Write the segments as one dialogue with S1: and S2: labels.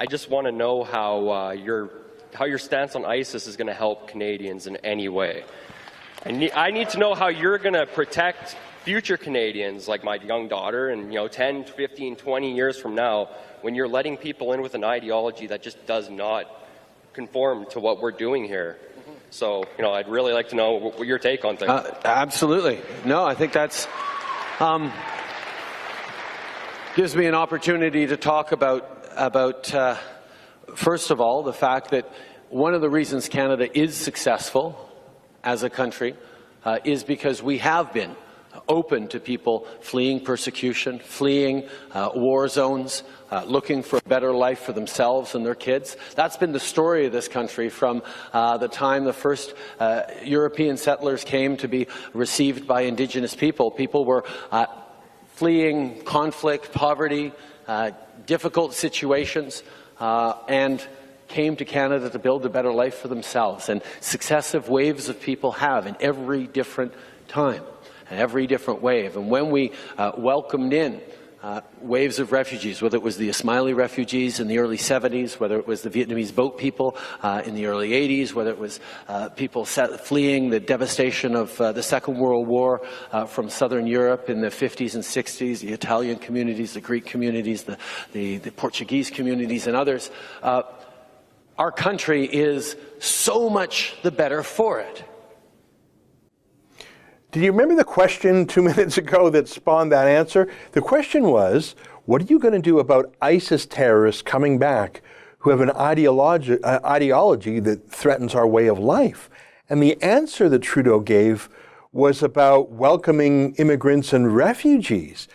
S1: I just want to know how your stance on ISIS is going to help Canadians in any way. I need to know how you're going to protect future Canadians like my young daughter and 10, 15, 20 years from now when you're letting people in with an ideology that just does not conform to what we're doing here. So, I'd really like to know what your take on things.
S2: Absolutely. No, I think that's gives me an opportunity to talk about first of all, the fact that one of the reasons Canada is successful as a country is because we have been open to people fleeing persecution, fleeing war zones, looking for a better life for themselves and their kids. That's been the story of this country from the time the first European settlers came to be received by Indigenous people. People were fleeing conflict, poverty, difficult situations, and came to Canada to build a better life for themselves. And successive waves of people have in every different time. Every different wave. And when we welcomed in waves of refugees, whether it was the Ismaili refugees in the early 70s, whether it was the Vietnamese boat people in the early 80s, whether it was people fleeing the devastation of the Second World War from Southern Europe in the 50s and 60s, the Italian communities, the Greek communities, the Portuguese communities, and others, our country is so much the better for it.
S3: Do you remember the question 2 minutes ago that spawned that answer? The question was, what are you going to do about ISIS terrorists coming back who have an ideology that threatens our way of life? And the answer that Trudeau gave was about welcoming immigrants and refugees.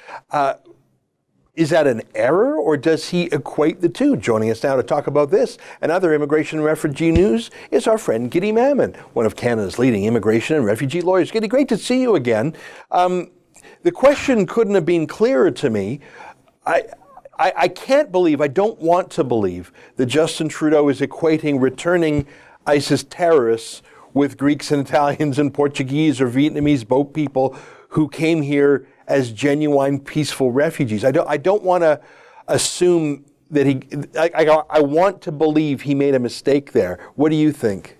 S3: Is that an error, or does he equate the two? Joining us now to talk about this and other immigration and refugee news is our friend Giddy Mammon, one of Canada's leading immigration and refugee lawyers. Giddy, great to see you again. The question couldn't have been clearer to me. I can't believe, I don't want to believe, that Justin Trudeau is equating returning ISIS terrorists with Greeks and Italians and Portuguese or Vietnamese boat people who came here as genuine peaceful refugees. I don't want to assume that I want to believe he made a mistake there. What do you think?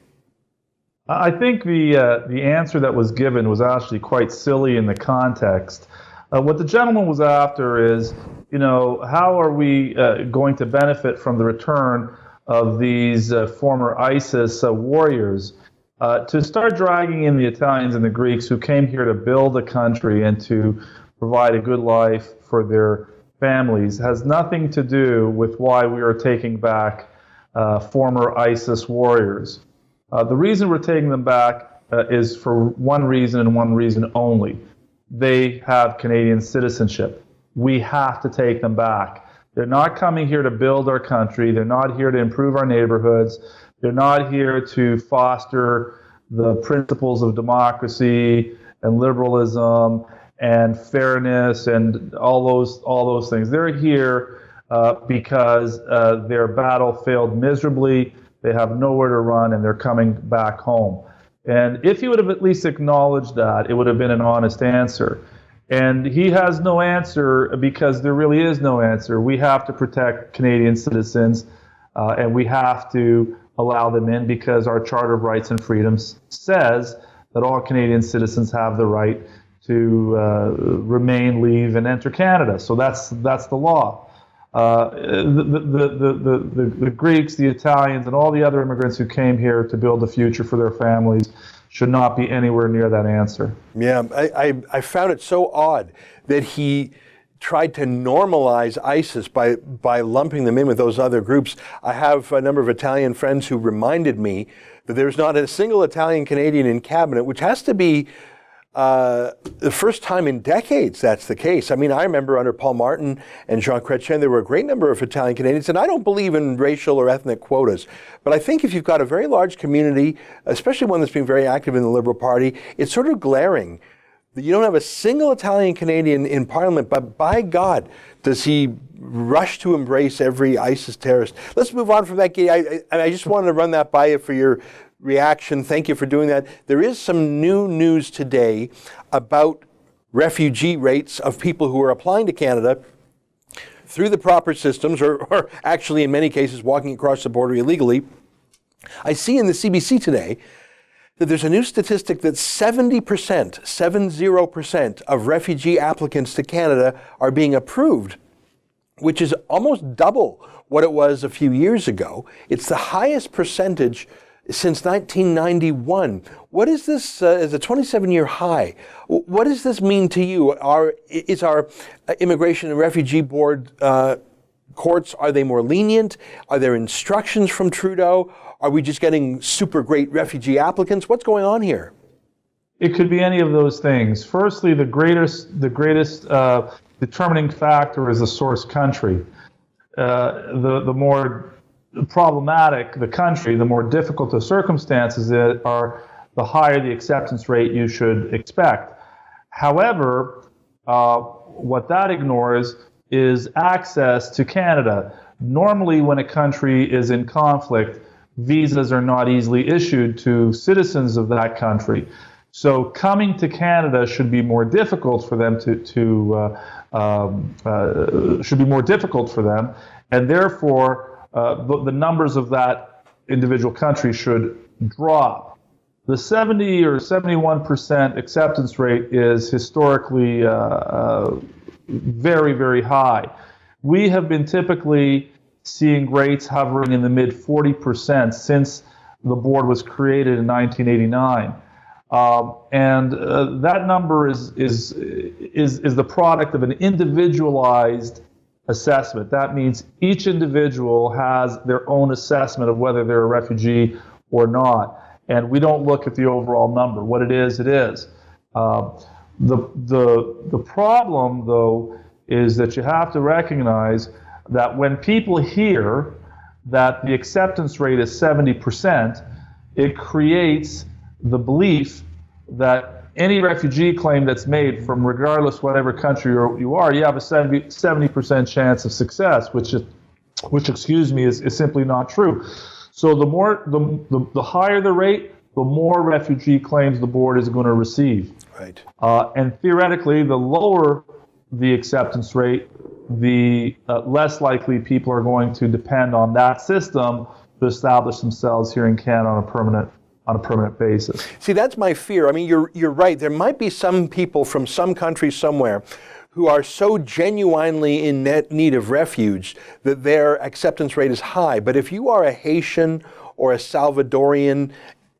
S4: I think the answer that was given was actually quite silly in the context. What the gentleman was after is, how are we going to benefit from the return of these former ISIS warriors? To start dragging in the Italians and the Greeks who came here to build a country and to provide a good life for their families has nothing to do with why we are taking back former ISIS warriors. The reason we're taking them back is for one reason and one reason only. They have Canadian citizenship. We have to take them back. They're not coming here to build our country. They're not here to improve our neighborhoods. They're not here to foster the principles of democracy and liberalism and fairness and all those things. They're here because their battle failed miserably. They have nowhere to run, and they're coming back home. And if he would have at least acknowledged that, it would have been an honest answer. And he has no answer because there really is no answer. We have to protect Canadian citizens, and we have to allow them in because our Charter of Rights and Freedoms says that all Canadian citizens have the right to remain, leave, and enter Canada. So that's the law. The Greeks, the Italians, and all the other immigrants who came here to build a future for their families should not be anywhere near that answer.
S3: Yeah, I found it so odd that he tried to normalize ISIS by lumping them in with those other groups. I have a number of Italian friends who reminded me that there's not a single Italian Canadian in cabinet, which has to be the first time in decades that's the case. I mean, I remember under Paul Martin and Jean Chrétien, there were a great number of Italian Canadians, and I don't believe in racial or ethnic quotas. But I think if you've got a very large community, especially one that's been very active in the Liberal Party, it's sort of glaring that you don't have a single Italian Canadian in Parliament, but by God, does he rush to embrace every ISIS terrorist. Let's move on from that, Gay. I just wanted to run that by you for your reaction. Thank you for doing that. There is some new news today about refugee rates of people who are applying to Canada through the proper systems, or actually in many cases walking across the border illegally. I see in the CBC today that there's a new statistic that 70% of refugee applicants to Canada are being approved, which is almost double what it was a few years ago. It's the highest percentage since 1991. What is this, as a 27-year high? What does this mean to you? Is our Immigration and Refugee Board courts, are they more lenient? Are there instructions from Trudeau? Are we just getting super great refugee applicants? What's going on here?
S4: It could be any of those things. Firstly, the greatest determining factor is the source country. The more problematic the country, the more difficult the circumstances are, the higher the acceptance rate you should expect. However, what that ignores is access to Canada. Normally, when a country is in conflict, visas are not easily issued to citizens of that country. So coming to Canada should be more difficult for them should be more difficult for them, and therefore the numbers of that individual country should drop. The 70 or 71% acceptance rate is historically very, very high. We have been typically seeing rates hovering in the mid 40% since the board was created in 1989. That number is the product of an individualized assessment. That means each individual has their own assessment of whether they're a refugee or not. And we don't look at the overall number. What it is, it is. The problem, though, is that you have to recognize that when people hear that the acceptance rate is 70%, it creates the belief that any refugee claim that's made from regardless whatever country you are, you have a 70% chance of success, which is simply not true. So the higher the rate, the more refugee claims the board is going to receive.
S3: Right.
S4: And theoretically, the lower the acceptance rate, the less likely people are going to depend on that system to establish themselves here in Canada on a permanent basis.
S3: See, that's my fear. I mean, you're right. There might be some people from some country somewhere who are so genuinely in need of refuge that their acceptance rate is high. But if you are a Haitian or a Salvadorian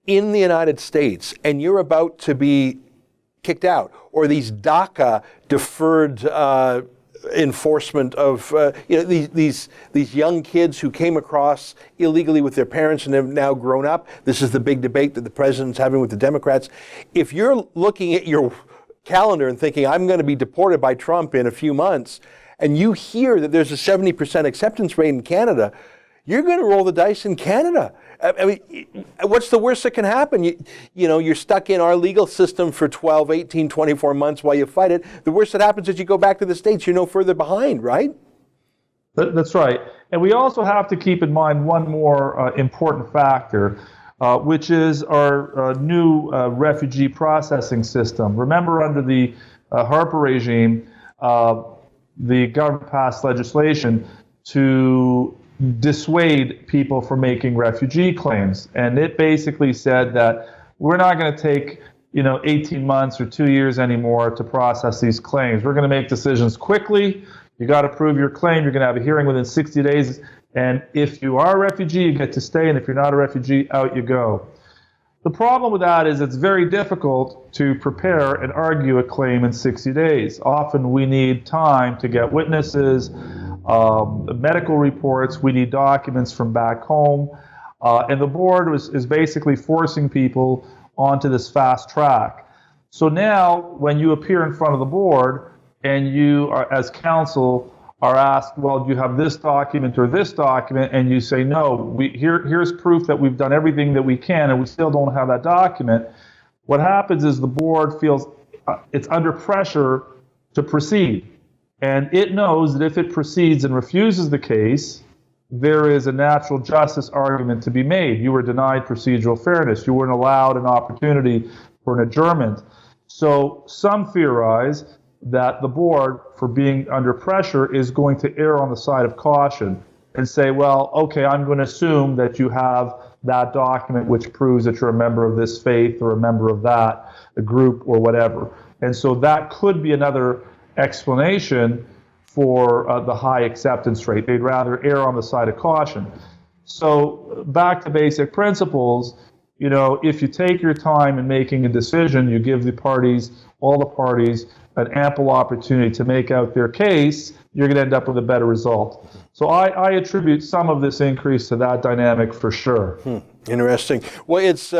S3: in the United States and you're about to be kicked out, or these DACA deferred enforcement of these young kids who came across illegally with their parents and have now grown up. This is the big debate that the president's having with the Democrats. If you're looking at your calendar and thinking, I'm going to be deported by Trump in a few months, and you hear that there's a 70% acceptance rate in Canada, you're going to roll the dice in Canada. I mean, what's the worst that can happen? You're stuck in our legal system for 12, 18, 24 months while you fight it. The worst that happens is you go back to the States. You're no further behind, right?
S4: That's right. And we also have to keep in mind one more important factor, which is our new refugee processing system. Remember, under the Harper regime, the government passed legislation to dissuade people from making refugee claims. And it basically said that we're not going to take 18 months or 2 years anymore to process these claims. We're going to make decisions quickly. You got to prove your claim. You're going to have a hearing within 60 days. And if you are a refugee, you get to stay. And if you're not a refugee, out you go. The problem with that is it's very difficult to prepare and argue a claim in 60 days. Often we need time to get witnesses, medical reports, we need documents from back home, and the board is basically forcing people onto this fast track. So now, when you appear in front of the board and you are, as counsel, are asked, well, do you have this document or this document? And you say, no, here's proof that we've done everything that we can and we still don't have that document. What happens is the board feels it's under pressure to proceed. And it knows that if it proceeds and refuses the case, there is a natural justice argument to be made. You were denied procedural fairness. You weren't allowed an opportunity for an adjournment. So some theorize that the board, for being under pressure, is going to err on the side of caution and say, well, okay, I'm going to assume that you have that document which proves that you're a member of this faith or a member of that a group or whatever. And so that could be another explanation for the high acceptance rate. They'd rather err on the side of caution. So back to basic principles, you know, if you take your time in making a decision, you give the parties, all the parties, an ample opportunity to make out their case, you're going to end up with a better result. So I attribute some of this increase to that dynamic for sure.
S3: Interesting. Well, it's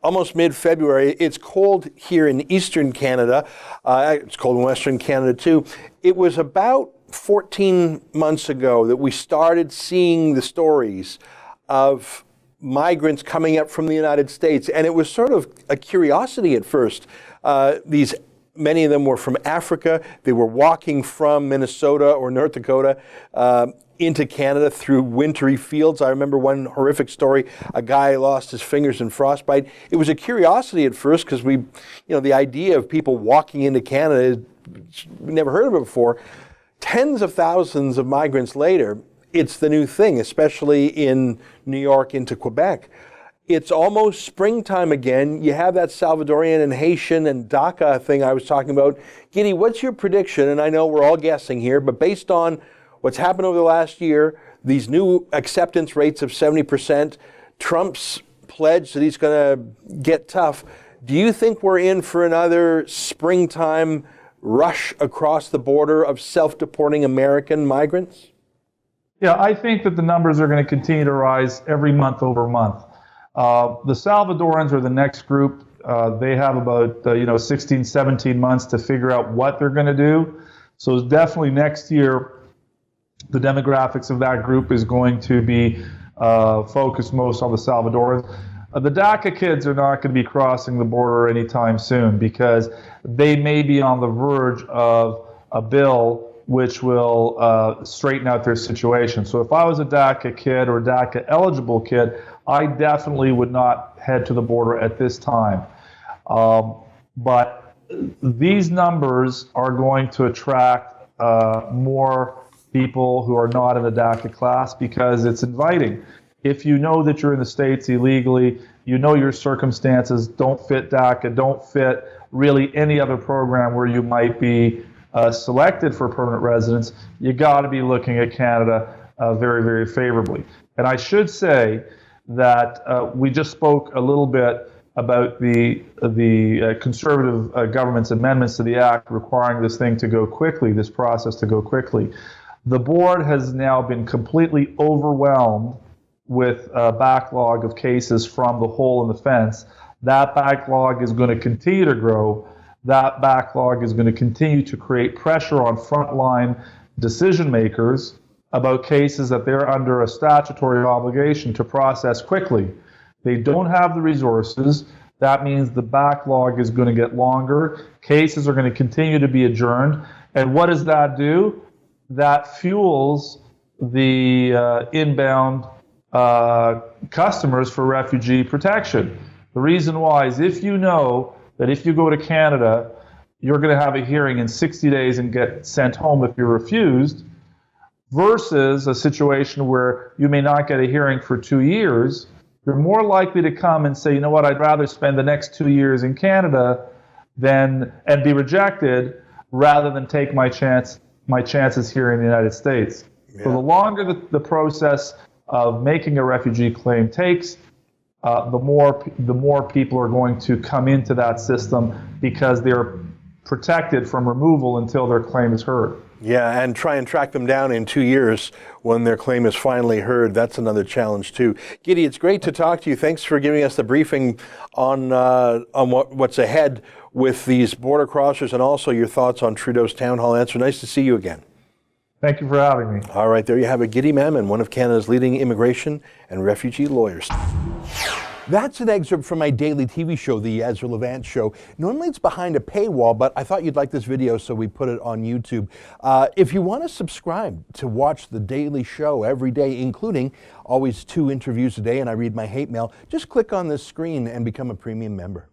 S3: almost mid-February. It's cold here in eastern Canada. It's cold in western Canada too. It was about 14 months ago that we started seeing the stories of migrants coming up from the United States, and it was sort of a curiosity at first. Many of them were from Africa. They were walking from Minnesota or North Dakota into Canada through wintry fields. I remember one horrific story, a guy lost his fingers in frostbite. It was a curiosity at first because the idea of people walking into Canada, we never heard of it before. Tens of thousands of migrants later, it's the new thing, especially in New York into Quebec. It's almost springtime again. You have that Salvadorian and Haitian and DACA thing I was talking about. Giddy, what's your prediction? And I know we're all guessing here, but based on what's happened over the last year, these new acceptance rates of 70%, Trump's pledge that he's going to get tough, do you think we're in for another springtime rush across the border of self-deporting American migrants?
S4: Yeah, I think that the numbers are going to continue to rise every month over month. The Salvadorans are the next group. They have about 16, 17 months to figure out what they're going to do. So definitely next year, the demographics of that group is going to be focused most on the Salvadorans. The DACA kids are not going to be crossing the border anytime soon because they may be on the verge of a bill which will straighten out their situation. So if I was a DACA kid or DACA eligible kid, I definitely would not head to the border at this time. But these numbers are going to attract more people who are not in the DACA class because it's inviting. If you know that you're in the States illegally, you know your circumstances don't fit DACA, don't fit really any other program where you might be selected for permanent residence, you got to be looking at Canada very, very favorably. And I should say that we just spoke a little bit about the conservative government's amendments to the Act requiring this thing to go quickly, this process to go quickly. The board has now been completely overwhelmed with a backlog of cases from the hole in the fence. That backlog is going to continue to grow. That backlog is going to continue to create pressure on frontline decision makers about cases that they're under a statutory obligation to process quickly. They don't have the resources. That means the backlog is going to get longer. Cases are going to continue to be adjourned. And what does that do? That fuels the inbound customers for refugee protection. The reason why is if you know that if you go to Canada, you're going to have a hearing in 60 days and get sent home if you're refused, versus a situation where you may not get a hearing for 2 years, you're more likely to come and say, you know what, I'd rather spend the next 2 years in Canada and be rejected rather than take my chances here in the United States. Yeah. So the longer the process of making a refugee claim takes, the more people are going to come into that system because they're protected from removal until their claim is heard.
S3: Yeah, and try and track them down in 2 years when their claim is finally heard. That's another challenge too. Giddy, it's great to talk to you. Thanks for giving us the briefing on what's ahead with these border crossers and also your thoughts on Trudeau's town hall answer. Nice to see you again.
S4: Thank you for having me.
S3: All right, there you have it. Giddy Mammon, one of Canada's leading immigration and refugee lawyers. That's an excerpt from my daily TV show, The Ezra Levant Show. Normally it's behind a paywall, but I thought you'd like this video, so we put it on YouTube. If you want to subscribe to watch the daily show every day, including always 2 interviews a day, and I read my hate mail, just click on this screen and become a premium member.